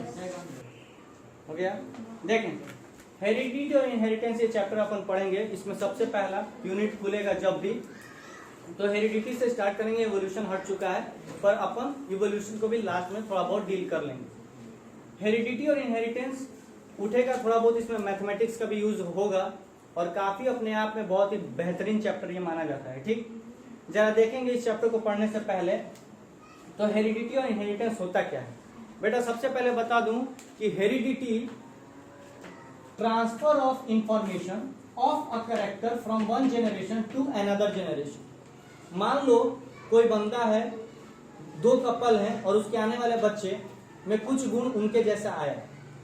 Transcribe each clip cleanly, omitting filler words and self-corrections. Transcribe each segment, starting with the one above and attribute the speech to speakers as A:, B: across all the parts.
A: हो गया। देखें, हेरिडिटी और इनहेरिटेंस ये चैप्टर अपन पढ़ेंगे। इसमें सबसे पहला यूनिट खुलेगा जब भी, तो हेरिडिटी से स्टार्ट करेंगे। इवोल्यूशन हट चुका है, पर अपन इवोल्यूशन को भी लास्ट में थोड़ा बहुत डील कर लेंगे। हेरिडिटी और इनहेरिटेंस उठेगा थोड़ा बहुत, इसमें मैथमेटिक्स का भी यूज होगा और काफी अपने आप में बहुत ही बेहतरीन चैप्टर ये माना जाता है। ठीक, जरा देखेंगे इस चैप्टर को पढ़ने से पहले तो हेरिडिटी और इनहेरिटेंस होता क्या है। बेटा सबसे पहले बता दूं कि heredity transfer of information of a character from one generation to another generation. मान लो कोई बंदा है, दो कपल हैं और उसके आने वाले बच्चे में कुछ गुण उनके जैसा आया,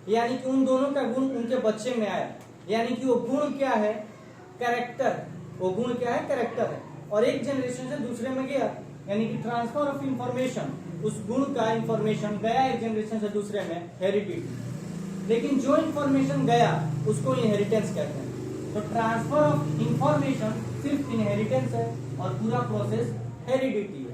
A: यानी कि उन दोनों का गुण उनके बच्चे में आया, यानी कि वो गुण क्या है, कैरेक्टर। वो गुण क्या है, कैरेक्टर है, और एक जनरेशन से दूसरे में गया, यानी कि ट्रांसफर ऑफ इंफॉर्मेशन, उस गुण का इंफॉर्मेशन गया एक जनरेशन से दूसरे में, हेरिडिटी। लेकिन जो इंफॉर्मेशन गया उसको इनहेरिटेंस कहते हैं। तो ट्रांसफर ऑफ इंफॉर्मेशन सिर्फ इनहेरिटेंस है और पूरा प्रोसेस हेरिडिटी है।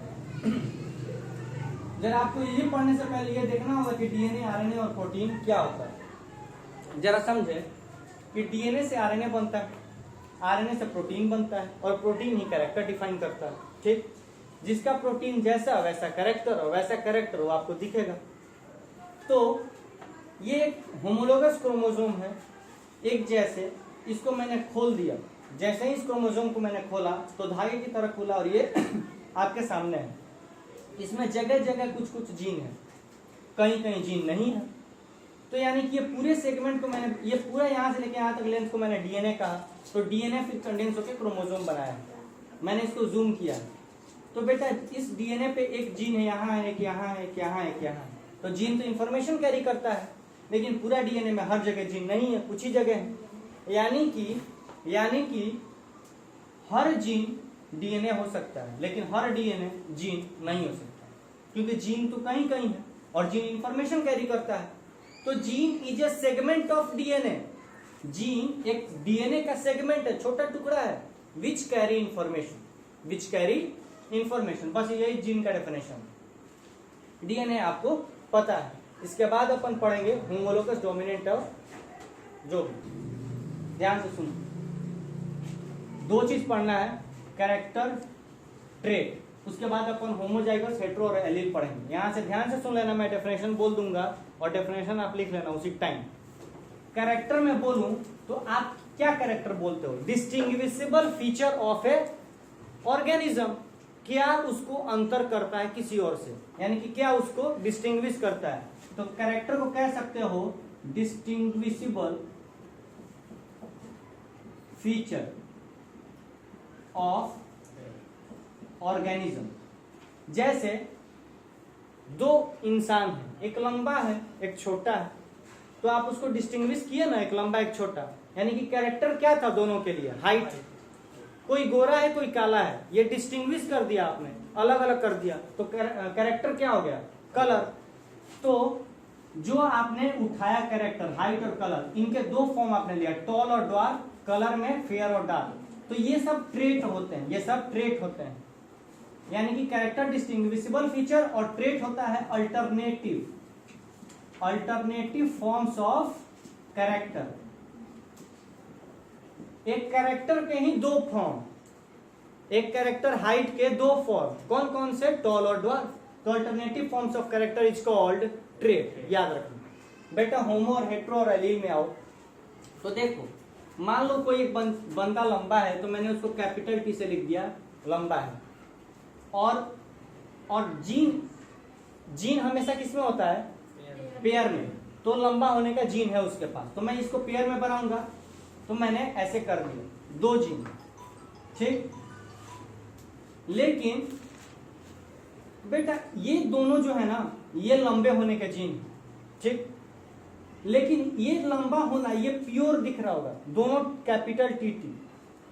A: जरा आपको ये पढ़ने से पहले ये देखना होगा कि डीएनए, आरएनए और प्रोटीन क्या होता है। जरा समझे कि डीएनए से आरएनए बनता है, आरएनए से प्रोटीन बनता है और प्रोटीन ही कैरेक्टर डिफाइन करता है। ठीक, जिसका प्रोटीन जैसा वैसा कैरेक्टर और वैसा कैरेक्टर वो आपको दिखेगा। तो ये एक होमोलोगस क्रोमोसोम है, एक जैसे। इसको मैंने खोल दिया, जैसे ही इस क्रोमोसोम को मैंने खोला तो धागे की तरह खुला और ये आपके सामने है। इसमें जगह जगह कुछ कुछ जीन है, कहीं कहीं जीन नहीं है। तो यानी कि ये पूरे सेगमेंट को मैंने, ये पूरा यहाँ से लेके यहाँ तक लेंथ को मैंने डीएनए कहा, तो डीएनए फिर कंडेंस होकर क्रोमोसोम बनाया। मैंने इसको जूम किया, तो बेटा इस डीएनए पे एक जीन है, यहाँ है, एक यहाँ है, एक यहाँ है, एक यहाँ है। तो जीन तो इंफॉर्मेशन कैरी करता है, लेकिन पूरा डीएनए में हर जगह जीन नहीं है, कुछ ही जगह है। यानी कि हर जीन डीएनए हो सकता है, लेकिन हर डीएनए जीन नहीं हो सकता, क्योंकि जीन तो कहीं कहीं है और जीन इंफॉर्मेशन कैरी करता है। तो gene is A segment of DNA. Gene एक डीएनए का सेगमेंट है, छोटा टुकड़ा है, विच कैरी इंफॉर्मेशन। बस यही जीन का डेफिनेशन। डीएनए आपको पता है। इसके बाद अपन पढ़ेंगे होमोलोगस, डोमिनेंट और जो भी। ध्यान से सुनो, दो चीज पढ़ना है, कैरेक्टर, ट्रेट। उसके बाद अपन होमोजाइगस, हेटेरो और एलील पढ़ेंगे। यहां से ध्यान से सुन लेना, मैं डेफिनेशन बोल दूंगा और डेफिनेशन आप लिख लेना उसी टाइम। कैरेक्टर में बोलूं तो आप क्या कैरेक्टर बोलते हो, डिस्टिंग्विशिबल फीचर ऑफ ए ऑर्गेनिज्म। क्या उसको अंतर करता है किसी और से, यानी कि क्या उसको डिस्टिंग्विश करता है। तो कैरेक्टर को कह सकते हो डिस्टिंग्विशिबल फीचर ऑफ ऑर्गेनिज्म। जैसे दो इंसान है, एक लंबा है एक छोटा है, तो आप उसको डिस्टिंग्विश किए ना, एक लंबा एक छोटा, यानी कि कैरेक्टर क्या था दोनों के लिए, हाइट। कोई गोरा है कोई काला है, ये डिस्टिंग्विश कर दिया आपने, अलग अलग कर दिया, तो कैरेक्टर क्या हो गया, कलर। तो जो आपने उठाया कैरेक्टर, हाइट और कलर, इनके दो फॉर्म आपने लिया, टॉल और ड्वार्फ, कलर में फेयर और डार्क। तो ये सब ट्रेट होते हैं, ये सब ट्रेट होते हैं। यानी कि कैरेक्टर डिस्टिंग्विशिबल फीचर और ट्रेट होता है अल्टरनेटिव फॉर्म्स ऑफ कैरेक्टर। एक कैरेक्टर के ही दो फॉर्म, एक कैरेक्टर हाइट के दो फॉर्म, कौन कौन से, टॉल और ड्वार्फ। तो alternative forms of character is called trait, याद रखना। बेटा होमो और हेटेरो और एलील में आओ तो देखो, मान लो कोई एक बंदा लंबा है, तो मैंने उसको कैपिटल टी से लिख दिया, लंबा है। और जीन हमेशा किसमें होता है, पेयर में। तो लंबा होने का जीन है उसके पास, तो मैं इसको पेयर में बनाऊंगा, तो मैंने ऐसे कर दिया, दो जीन। ठीक, लेकिन बेटा ये दोनों जो है ना, ये लंबे होने के जीन, ठीक, लेकिन ये लंबा होना, ये प्योर दिख रहा होगा, दोनों कैपिटल टी,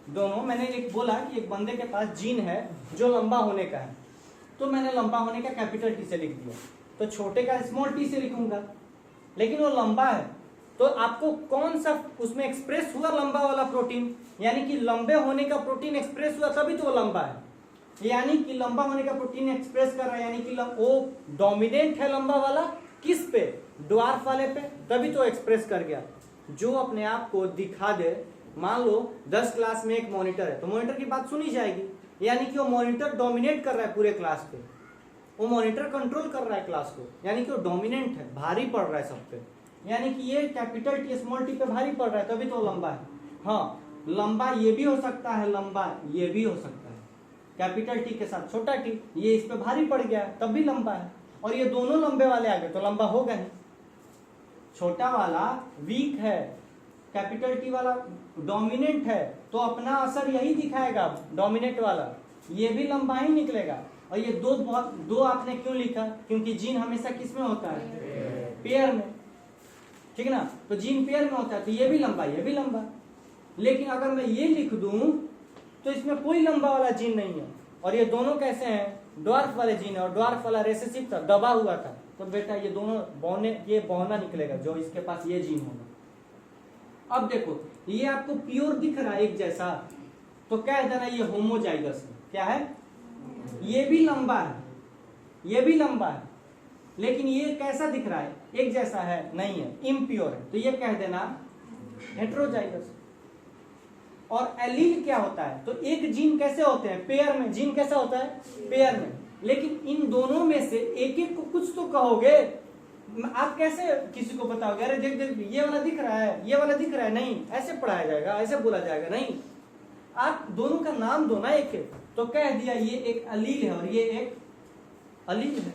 A: दोनों। मैंने एक बोला कि एक बंदे के पास जीन है जो लंबा होने का है, तो मैंने लंबा होने का कैपिटल टी से लिख दिया, तो छोटे का स्मॉल टी से लिखूंगा, लेकिन वो लंबा है। तो आपको कौन सा उसमें एक्सप्रेस हुआ, लंबा वाला प्रोटीन, यानी कि लंबे होने का प्रोटीन एक्सप्रेस हुआ तभी तो वो लंबा है। यानी कि लंबा होने का प्रोटीन एक्सप्रेस कर रहा है, यानी कि वो डोमिनेंट है लंबा वाला, किस पे, ड्वार्फ वाले पे, तभी तो एक्सप्रेस कर गया। जो अपने आप को दिखा दे, मान लो 10 क्लास में एक मॉनिटर है तो मॉनिटर की बात सुनी जाएगी, यानी कि वो मॉनिटर डोमिनेट कर रहा है पूरे क्लास पे, वो मॉनिटर कंट्रोल कर रहा है क्लास को, यानी कि वो डोमिनेंट है, भारी पड़ रहा है सब पे, यानी कि ये कैपिटल टी स्मॉल टी पे भारी पड़ रहा है, तभी तो लंबा है। हाँ, लंबा ये भी हो सकता है, लंबा ये भी हो सकता है, कैपिटल टी के साथ छोटा टी, ये इस पे भारी पड़ गया है तब भी लंबा है, और ये दोनों लंबे वाले आ गए तो लंबा होगा ही। छोटा वाला वीक है, कैपिटल टी वाला डोमिनेंट है, तो अपना असर यही दिखाएगा, डोमिनेंट वाला ये भी लंबा ही निकलेगा। और ये दो आपने क्यों लिखा, क्योंकि जीन हमेशा किस में होता है, पेयर में, ठीक ना, तो जीन पेयर में होता है तो ये भी लंबा ये भी लंबा। लेकिन अगर मैं ये लिख दूं तो इसमें कोई लंबा वाला जीन नहीं है, और ये दोनों कैसे हैं, ड्वार्फ वाले जीन है, और ड्वार्फ वाला रेसेसिव था, दबा हुआ था, तो बेटा ये दोनों बौने, ये बौना निकलेगा जो इसके पास ये जीन होगा। अब देखो ये आपको प्योर दिख रहा है एक जैसा, तो कह देना ये होमोजाइगस है। क्या है, ये भी लंबा है ये भी लंबा है, लेकिन ये कैसा दिख रहा है, एक जैसा है, नहीं है, इम्प्योर है, तो ये कह देना हेटेरोजाइगस। और एलील क्या होता है, तो एक जीन कैसे होते हैं, पेयर में, जीन कैसा होता है, पेयर में, लेकिन इन दोनों में से एक एक को कुछ तो कहोगे, आप कैसे किसी को बताओगे, अरे देख देख ये वाला दिख रहा है, ये वाला दिख रहा है, नहीं, ऐसे पढ़ाया जाएगा, ऐसे बोला जाएगा, नहीं, आप दोनों का नाम दो ना एक एक, तो कह दिया ये एक अलील है और ये एक अलील है,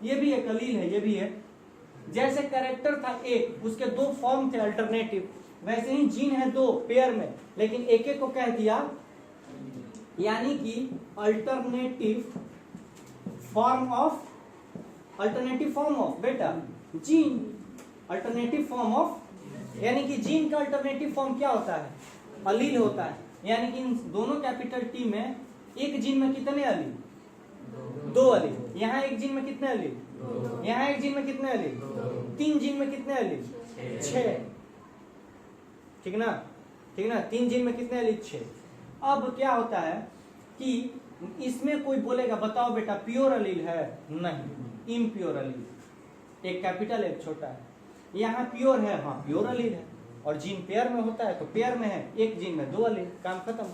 A: ये भी एक अलील है, ये भी है। जैसे कैरेक्टर था एक, उसके दो फॉर्म थे अल्टरनेटिव, वैसे ही जीन है दो पेयर में, लेकिन एक एक को कह दिया, यानी कि अल्टरनेटिव फॉर्म ऑफ बेटा जीन, अल्टरनेटिव फॉर्म ऑफ, यानी कि जीन का अल्टरनेटिव फॉर्म क्या होता है, अलील होता है। यानी कि इन दोनों कैपिटल टी में एक जीन में कितने अलील, दो अलील, यहाँ एक जीन में कितने अलील, यहाँ एक जीन में कितने अलील, 3 जीन में कितने अलील, 6, ठीक ना, 3 जीन में कितने अलील, 6। अब क्या होता है कि इसमें कोई बोलेगा बताओ बेटा प्योर अलील है, नहीं, इम्प्योर अलील, एक कैपिटल एक छोटा है, यहाँ प्योर है, हाँ प्योर अलील है, और जीन पेयर में होता है तो पेयर में है, एक जीन में 2 अलील, काम खत्म।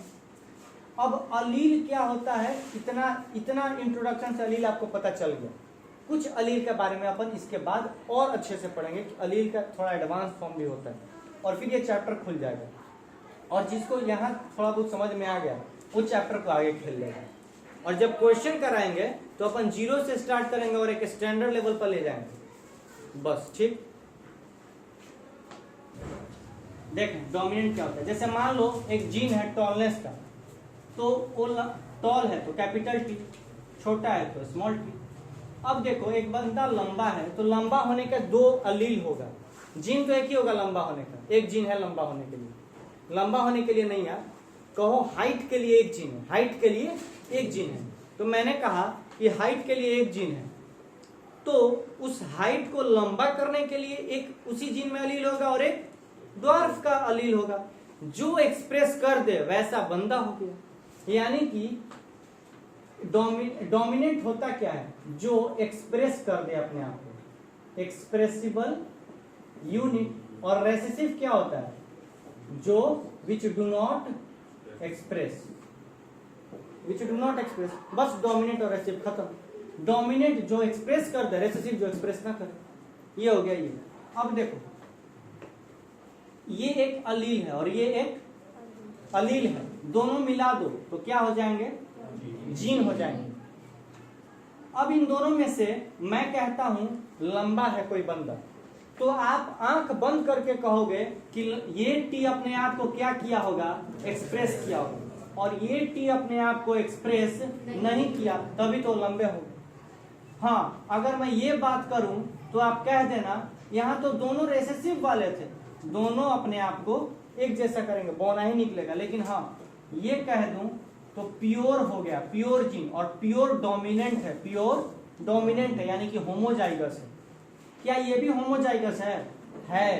A: अब अलील क्या होता है, इतना इंट्रोडक्शन से अलील आपको पता चल गया। कुछ अलील के बारे में अपन इसके बाद और अच्छे से पढ़ेंगे कि अलील का थोड़ा एडवांस फॉर्म भी होता है, और फिर ये चैप्टर खुल जाएगा, और जिसको यहाँ थोड़ा बहुत समझ में आ गया उस चैप्टर को आगे खेल लेगा। और जब क्वेश्चन कराएंगे तो अपन 0 से स्टार्ट करेंगे और एक स्टैंडर्ड लेवल पर ले जाएंगे, बस, ठीक। देख डोमिनेंट क्या होता है, जैसे मान लो एक जीन है टॉलनेस का, तो वो टॉल है तो कैपिटल टी, छोटा है तो स्मॉल टी। अब देखो एक बंदा लंबा है तो लंबा होने का 2 अलील होगा, जीन तो एक ही होगा लंबा होने का, एक जीन है लंबा होने के लिए, लंबा होने के लिए नहीं यार, कहो हाइट के लिए एक जीन है, हाइट के लिए एक जीन है, तो मैंने कहा कि हाइट के लिए एक जीन है, तो उस हाइट को लंबा करने के लिए एक उसी जीन में अलील होगा और एक ड्वार्फ का अलील होगा, जो एक्सप्रेस कर दे वैसा बंदा हो गया। यानी कि डोमिनेंट होता क्या है, जो एक्सप्रेस कर दे अपने आप को, एक्सप्रेसिबल यूनिट, और रेसेसिव क्या होता है, जो विच डू नॉट एक्सप्रेस, बस डोमिनेंट और रेसेसिव खत्म। डोमिनेंट जो एक्सप्रेस कर दे, रेसेसिव जो एक्सप्रेस ना करे, ये हो गया ये। अब देखो ये एक अलील है और ये एक अलील है, दोनों मिला दो तो क्या हो जाएंगे, जीन हो जाएंगे। अब इन दोनों में से मैं कहता हूं लंबा है कोई बंदा, तो आप आंख बंद करके कहोगे कि ये टी अपने आप को क्या किया होगा, एक्सप्रेस किया होगा, और ये टी अपने आप को एक्सप्रेस नहीं किया, तभी तो लंबे हो गए। हाँ, अगर मैं ये बात करूं तो आप कह देना यहाँ तो दोनों रेसेसिव वाले थे, दोनों अपने आप को एक जैसा करेंगे, बौना ही निकलेगा। लेकिन हाँ ये कह दूं तो प्योर हो गया, प्योर जीन, और प्योर डोमिनेंट है, प्योर डोमिनेंट है, यानी कि होमोजाइगस है। क्या ये भी होमोजाइगस है,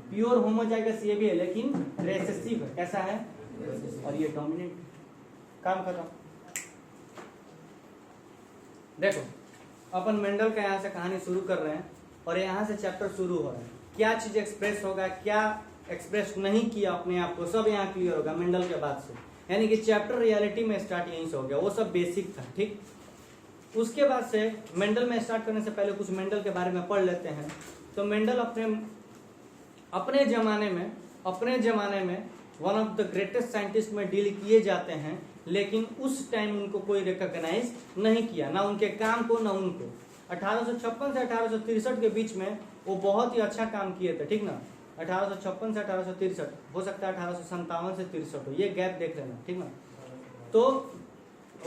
A: प्योर होमोजाइगस ये भी है, लेकिन रेसेसिव है, कैसा है, और ये डोमिनेंट, काम खत्म। देखो अपन मेंडल का यहाँ से कहानी शुरू कर रहे हैं। और यहाँ से चैप्टर शुरू हो रहा है। क्या चीज एक्सप्रेस होगा, क्या एक्सप्रेस नहीं किया अपने आप को, सब यहाँ क्लियर होगा मेंडल के बाद से। यानी कि चैप्टर रियलिटी में स्टार्ट यहीं से हो गया, वो सब बेसिक था। ठीक, उसके बाद से मेंडल में स्टार्ट करने से पहले कुछ मेंडल के बारे में पढ़ लेते हैं। तो मेंडल अपने जमाने में one of the greatest scientist में डील किए जाते हैं, लेकिन उस टाइम उनको कोई रिकॉग्नाइज नहीं किया, ना उनके काम को ना उनको। 1856 से 1863 के बीच में वो बहुत ही अच्छा काम किए थे। ठीक ना, 1856 से 1863, हो सकता है 1857 से 63 हो, ये गैप देख लेना। ठीक ना, तो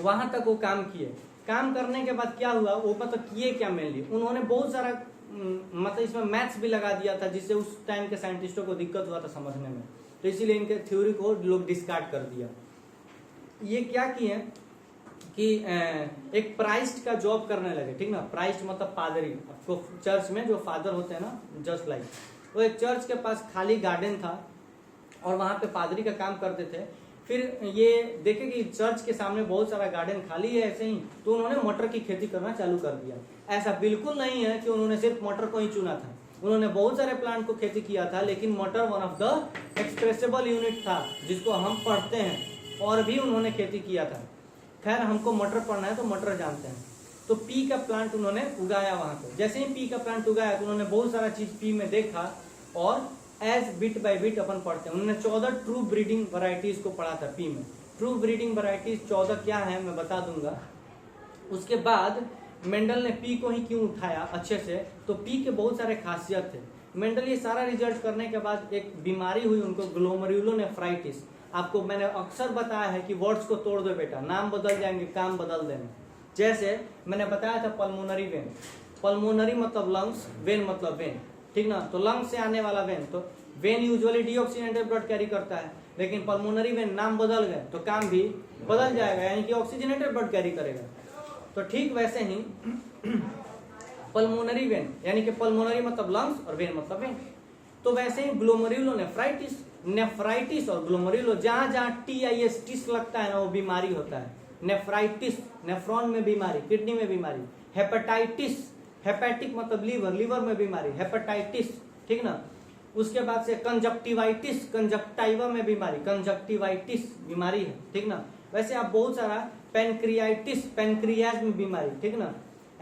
A: वहां तक वो काम किए। काम करने के बाद क्या हुआ, वो मतलब किए क्या मेनली, उन्होंने बहुत सारा मतलब इसमें मैथ्स भी लगा दिया था, जिससे उस टाइम के साइंटिस्टों को दिक्कत हुआ था समझने में, तो इसीलिए इनके थ्योरी को लोग डिस्कार्ड कर दिया। ये क्या किए कि एक प्राइस्ट का जॉब करने लगे। ठीक ना, प्राइस्ट मतलब पादरी, आपको चर्च में जो फादर होते हैं ना, जस्ट लाइक, वो एक चर्च के पास खाली गार्डन था और वहां पे पादरी का काम करते थे। फिर ये देखे कि चर्च के सामने बहुत सारा गार्डन खाली है ऐसे ही, तो उन्होंने मटर की खेती करना चालू कर दिया। ऐसा बिल्कुल नहीं है कि उन्होंने सिर्फ मटर को ही चुना था, उन्होंने बहुत सारे प्लांट को खेती किया था, लेकिन मटर one of the expressible unit था जिसको हम पढ़ते हैं, और भी उन्होंने खेती किया था। खैर, हमको मटर पढ़ना है तो मटर जानते हैं। तो पी का प्लांट उन्होंने उगाया वहां पे। जैसे ही पी का प्लांट उगाया तो उन्होंने बहुत सारा चीज पी में देखा, और एज बिट बाय बिट अपन पढ़ते हैं। उन्होंने 14 ट्रू ब्रीडिंग वैरायटीज को पढ़ा था पी में। ट्रू ब्रीडिंग वैरायटीज 14 क्या है मैं बता दूंगा। उसके बाद मेंडल ने पी को ही क्यों उठाया अच्छे से, तो पी के बहुत सारे खासियत थे। मेंडल ये सारा रिजल्ट करने के बाद एक बीमारी हुई उनको, ग्लोमेरुलोनेफ्राइटिस। आपको मैंने अक्सर बताया है कि वर्ड्स को तोड़ दो बेटा, नाम बदल जाएंगे, काम बदल देना। जैसे मैंने बताया था पल्मोनरी वेन, पल्मोनरी मतलब लंग्स, वेन मतलब वेन। ठीक ना, तो लंग्स से आने वाला वेन, तो when usually deoxygenated blood carry करता है, लेकिन पल्मोनरी वेन नाम बदल गए तो काम भी बदल जाएगा, यानी कि ऑक्सीजनेटेड ब्लड कैरी करेगा। तो ठीक वैसे ही पल्मोनरी वेन, यानी कि पल्मोनरी मतलब लंग्स और वेन मतलब वेन। तो वैसे ही ग्लोमेरुलोनेफ्राइटिस, नेफ्राइटिस और ग्लोमेरुलो, जहां जहां TIS टिस लगता है ना, वो बीमारी होता है। नेफ्राइटिस, नेफ्रॉन में बीमारी, किडनी में बीमारी। हेपेटाइटिस, हेपेटिक मतलब लीवर, लीवर में बीमारी, हेपेटाइटिस। ठीक ना, उसके बाद से कंजक्टिवाइटिस, कंजक्टाइवा में बीमारी, कंजक्टिवाइटिस बीमारी है। ठीक ना, वैसे आप बहुत सारा पेनक्रियाइटिस, पेनक्रियाज में बीमारी। ठीक ना,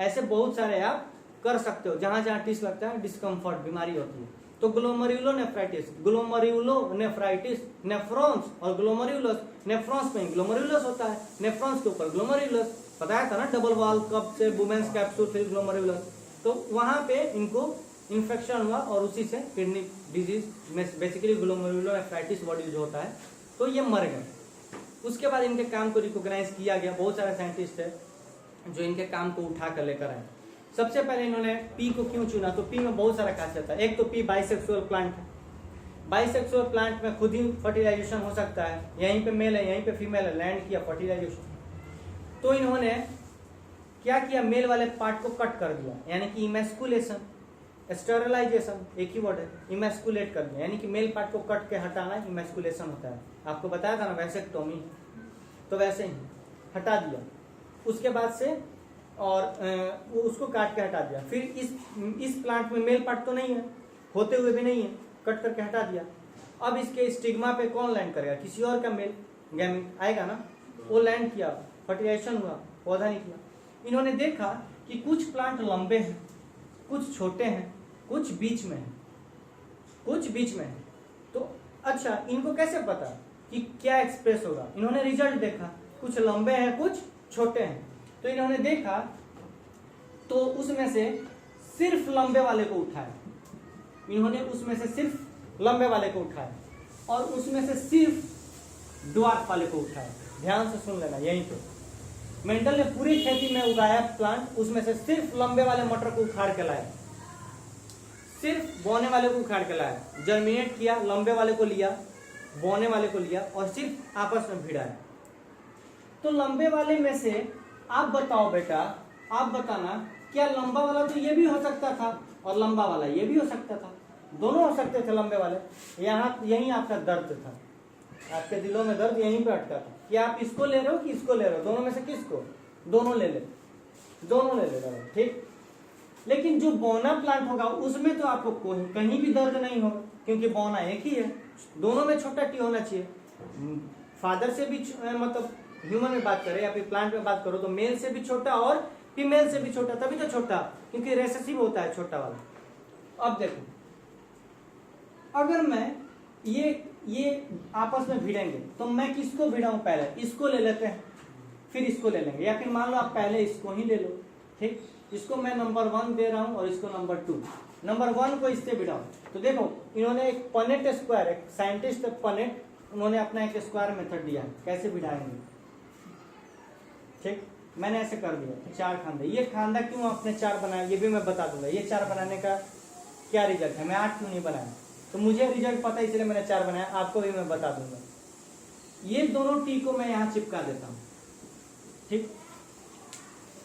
A: ऐसे बहुत सारे आप कर सकते हो, जहां जहां टिस लगता है डिस्कम्फर्ट बीमारी होती है। तो ग्लोमेरुलोनेफ्राइटिस, ग्लोमेरुलोनेफ्राइटिस, नेफ्रॉन्स और ग्लोमेरुलस, नेफ्रॉन्स में ग्लोमेरुलस होता है, नेफ्रॉन्स के ऊपर ग्लोमेरुलस, बताया था ना, डबल वॉल कप से वुमेन्स कैप्सूल फिर ग्लोमेरुलस। तो वहां पे इनको इन्फेक्शन हुआ और उसी से किडनी डिजीज में बेसिकली ग्लोमेरुलोनेफ्राइटिस वर्ड यूज होता है, तो ये मर गए। उसके बाद इनके काम को रिकॉग्नाइज किया गया, बहुत सारे साइंटिस्ट थे जो इनके काम को उठा कर लेकर आए। सबसे पहले इन्होंने पी को क्यों चुना, तो पी में बहुत सारा खासियत है। एक तो पी बाइसेक्सुअल प्लांट है, बाइसेक्सुअल प्लांट में खुद ही फर्टिलाइजेशन हो सकता है, यहीं पे मेल है यहीं पे फीमेल है, लैंड किया फर्टिलाइजेशन। तो इन्होंने क्या किया, मेल वाले पार्ट को कट कर दिया, यानी कि इमेस्कुलेशन, स्टेरिलाइजेशन एक ही वर्ड है, इमेस्कुलेट कर दिया, यानी कि मेल पार्ट को कट के हटाना इमेस्कुलेशन होता है। आपको बताया था ना वैसेक्टोमी, तो वैसे ही हटा दिया। उसके बाद से और वो उसको काट के हटा दिया। फिर इस प्लांट में मेल पार्ट तो नहीं है, होते हुए भी नहीं है, कट करके हटा दिया। अब इसके स्टिग्मा पे कौन लैंड करेगा, किसी और का मेल गैमेट आएगा ना, वो लैंड किया, फर्टिलाइजेशन हुआ, पौधा निकला। इन्होंने देखा कि कुछ प्लांट लंबे हैं, कुछ छोटे हैं, कुछ बीच में है, कुछ बीच में है। तो अच्छा, इनको कैसे पता कि क्या एक्सप्रेस होगा, इन्होंने रिजल्ट देखा, कुछ लंबे हैं कुछ छोटे हैं। तो इन्होंने देखा तो उसमें से सिर्फ लंबे वाले को उठाया, इन्होंने उसमें से सिर्फ लंबे वाले को उठाया और उसमें से सिर्फ ड्वार्फ वाले को उठाया। ध्यान से सुन लेना, यहीं पे मेंडल ने पूरी खेती में उगाया प्लांट, उसमें से सिर्फ लंबे वाले मटर को उखाड़ के लाया, सिर्फ बोने वाले को उखाड़ के लाया, जर्मिनेट किया, लंबे वाले को लिया, बोने वाले को लिया और सिर्फ आपस में भिड़ाया। तो लंबे वाले में से आप बताओ बेटा, आप बताना, क्या लंबा वाला तो ये भी हो सकता था और लंबा वाला ये भी हो सकता था, दोनों हो सकते थे लंबे वाले। यहाँ यही आपका दर्द था, आपके दिलों में दर्द यहीं पे अटका था कि आप इसको ले रहे हो कि इसको ले रहे हो, दोनों में से किसको, दोनों ले ले, दोनों ले ले रहे हो। ठीक, लेकिन जो बौना प्लांट होगा उसमें तो आपको कहीं भी दर्द नहीं होगा, क्योंकि बौना एक ही है, दोनों में छोटा टी होना चाहिए। फादर से भी मतलब ह्यूमन में बात करें या फिर प्लांट में बात करो तो मेल से भी छोटा और फीमेल से भी छोटा, तभी तो छोटा, क्योंकि रेसेसिव होता है छोटा वाला। अब देखो, अगर मैं ये आपस में भिड़ेंगे तो मैं किसको भिड़ाऊं? पहले इसको ले लेते हैं, फिर इसको ले लेंगे, या फिर मान लो आप पहले इसको ही ले लो, ठीक। इसको मैं नंबर 1 दे रहा हूं और इसको नंबर 2। नंबर 1 को इससे भिड़ाऊं तो देखो, इन्होंने एक पनेट स्क्वायर, एक साइंटिस्ट पनेट, उन्होंने अपना एक स्क्वायर मेथड दिया, कैसे भिड़ाएंगे, ठीक। मैंने ऐसे कर दिया 4 खांदे। ये खांदा क्यों आपने 4 बनाया ये भी मैं बता दूंगा। ये 4 बनाने का क्या रिजल्ट है, मैं 8 क्यों नहीं बनाया, तो मुझे रिजल्ट पता है इसलिए मैंने 4 बनाया, आपको भी मैं बता दूंगा। ये दोनों टी को मैं यहाँ चिपका देता हूँ, ठीक।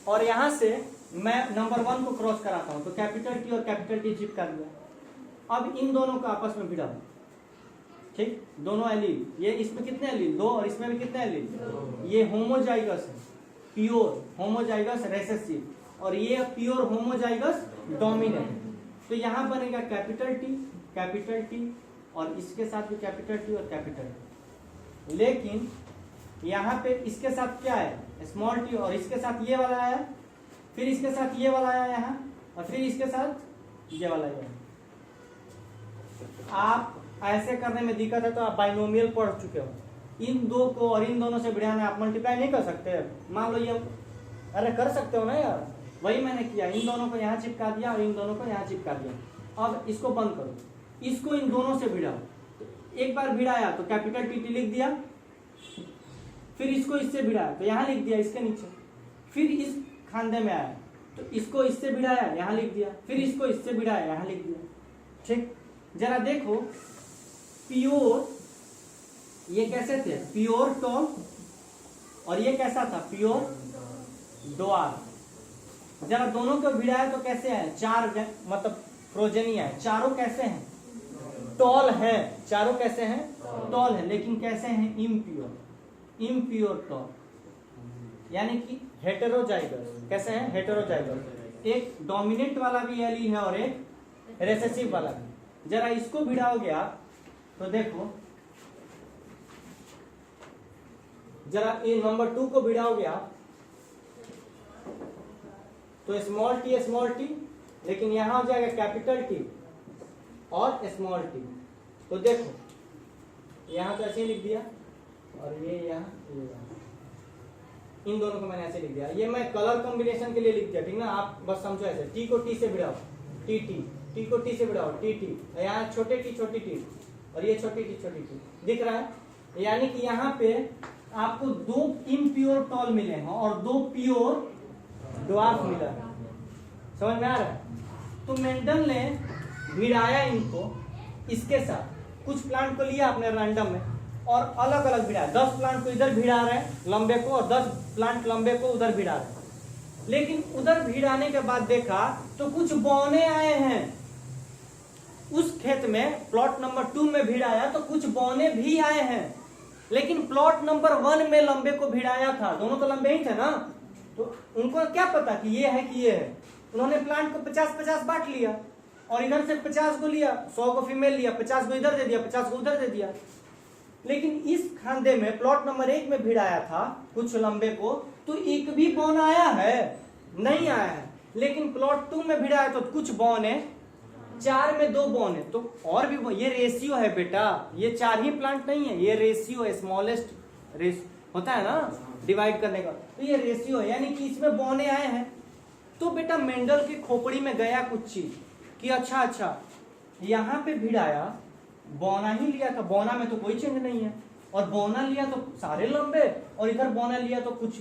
A: और यहाँ से मैं नंबर 1 को क्रॉस कराता हूँ, तो कैपिटल टी और कैपिटल टी चिपका दिया। अब इन दोनों को आपस में भिड़ा, ठीक। दोनों एलील, ये इसमें कितने एलील? 2, और इसमें भी कितने एलील? ये होमोजाइगस है, प्योर होमोजाइगस रेसेसिव, और ये प्योर होमोजाइगस डोमिनेंट। तो यहाँ बनेगा कैपिटल टी और इसके साथ भी कैपिटल टी और कैपिटल टी। लेकिन यहाँ पे इसके साथ क्या है? स्मॉल टी, और इसके साथ ये वाला आया, फिर इसके साथ ये वाला आया यहाँ, और फिर इसके साथ ये वाला आया। आप ऐसे करने में दिक्कत है तो आप बाइनोमियल पढ़ चुके हो। इन दो को और इन दोनों से बढ़ाना आप मल्टीप्लाई नहीं कर सकते। मान लो ये, अरे कर सकते हो ना यार, वही मैंने किया, इन दोनों को यहाँ चिपका दिया और इन दोनों को यहाँ चिपका दिया। अब इसको बंद करो, इसको इन दोनों से भिड़ाओ। तो एक बार भिड़ाया तो कैपिटल टी लिख दिया, फिर इसको इससे भिड़ाया तो यहाँ लिख दिया इसके नीचे, फिर इस खांधे में आया तो इसको इससे भिड़ाया यहाँ लिख दिया, फिर इसको इससे भिड़ाया यहाँ लिख दिया, ठीक। जरा देखो, प्योर ये कैसे थे? प्योर टॉल, और ये कैसा था? प्योर डोआर। जरा दोनों को भिड़ाया तो कैसे है? 4 मतलब प्रोजेनी है, चारों कैसे हैं? टॉल है, चारों कैसे हैं? टॉल है, लेकिन कैसे हैं? इम्प्योर टॉल, यानी कि हेटेरोजाइगस। कैसे हैं? हेटेरोजाइगस। एक डोमिनेंट वाला भी एलील है और एक रेसेसिव वाला भी। जरा इसको भिड़ाओगे आप तो देखो, जरा ये नंबर 2 को भिड़ाओगे आप तो स्मॉल टी, लेकिन यहां हो जाएगा कैपिटल टी और स्मॉल टी। तो देखो यहां तो ऐसे ही लिख दिया, और ये यहाँ इन दोनों को मैंने ऐसे लिख दिया। ये मैं कलर कॉम्बिनेशन के लिए लिख दिया, ठीक ना। आप बस समझो ऐसे, टी को टी से भिड़ाओ, टी को टी से भिड़ाओ, टी, यहाँ छोटे टी छोटी टी, और ये छोटी टी दिख रहा है। यानी कि यहाँ पे आपको 2 इम्प्योर टॉल मिले हैं और 2 प्योर ड्वार्फ मिला है। समझ में आ रहा है? तो मेंडल ने भिड़ाया इनको इसके साथ, कुछ प्लांट को लिया आपने रैंडम में और अलग अलग भिड़ाया। 10 प्लांट को इधर भिड़ा रहे हैं लंबे को, और 10 प्लांट लंबे को उधर भिड़ा रहे हैं। लेकिन उधर भिड़ाने के बाद देखा तो कुछ बौने आए हैं उस खेत में। प्लॉट नंबर 2 में भिड़ाया तो कुछ बौने भी आए हैं, लेकिन प्लॉट नंबर 1 में लंबे को भिड़ाया था, दोनों तो लंबे ही थे ना। तो उनको क्या पता कि ये है कि ये है। उन्होंने प्लांट को 50-50 बांट लिया, और इधर से 50 को लिया, 100 को फीमेल लिया, 50 को इधर दे दिया, 50 को उधर दे दिया। लेकिन इस खांधे में प्लॉट नंबर 1 में भिड़ाया था कुछ लंबे को, तो एक भी बौन आया है? नहीं आया है। लेकिन प्लॉट 2 में भिड़ाया तो कुछ बौन है, 4 में 2 बौन है, तो और भी। ये रेशियो है बेटा, ये 4 ही प्लांट नहीं है, ये रेशियो है, स्मॉलेस्ट रेशियो होता है ना डिवाइड करने का, तो ये रेशियो है, यानी कि इसमें बौने आए हैं। तो बेटा मेंडल की खोपड़ी में गया कुछ चीज कि अच्छा यहाँ पे भिड़ाया, बौना ही लिया था, बौना में तो कोई चेंज नहीं है, और बौना लिया तो सारे लंबे, और इधर बौना लिया तो कुछ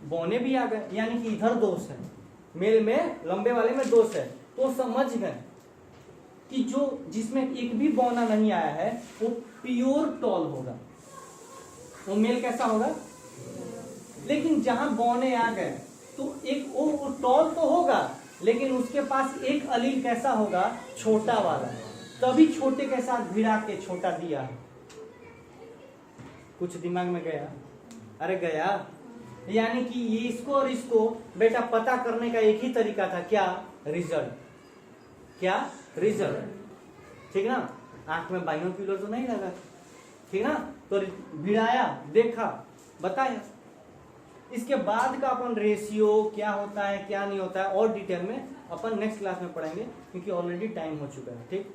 A: बौने भी आ गए, यानी कि इधर दोष है, मेल में लंबे वाले में दोष है। तो समझ गए कि जो जिसमें एक भी बौना नहीं आया है वो प्योर टॉल होगा, वो मेल कैसा होगा। लेकिन जहां बौने आ गए तो एक वो टॉल तो होगा, लेकिन उसके पास एक अलील कैसा होगा? छोटा वाला, तभी छोटे के साथ भिड़ा के छोटा दिया है। कुछ दिमाग में गया? अरे गया। यानी कि ये इसको और इसको बेटा पता करने का एक ही तरीका था, क्या? रिजल्ट, क्या रिजल्ट, ठीक ना। आंख में बाइनोक्यूलर तो नहीं लगा, ठीक ना, तो भिड़ाया, देखा, बताया। इसके बाद का अपन रेशियो क्या होता है क्या नहीं होता है और डिटेल में अपन नेक्स्ट क्लास में पढ़ेंगे, क्योंकि ऑलरेडी टाइम हो चुका है, ठीक।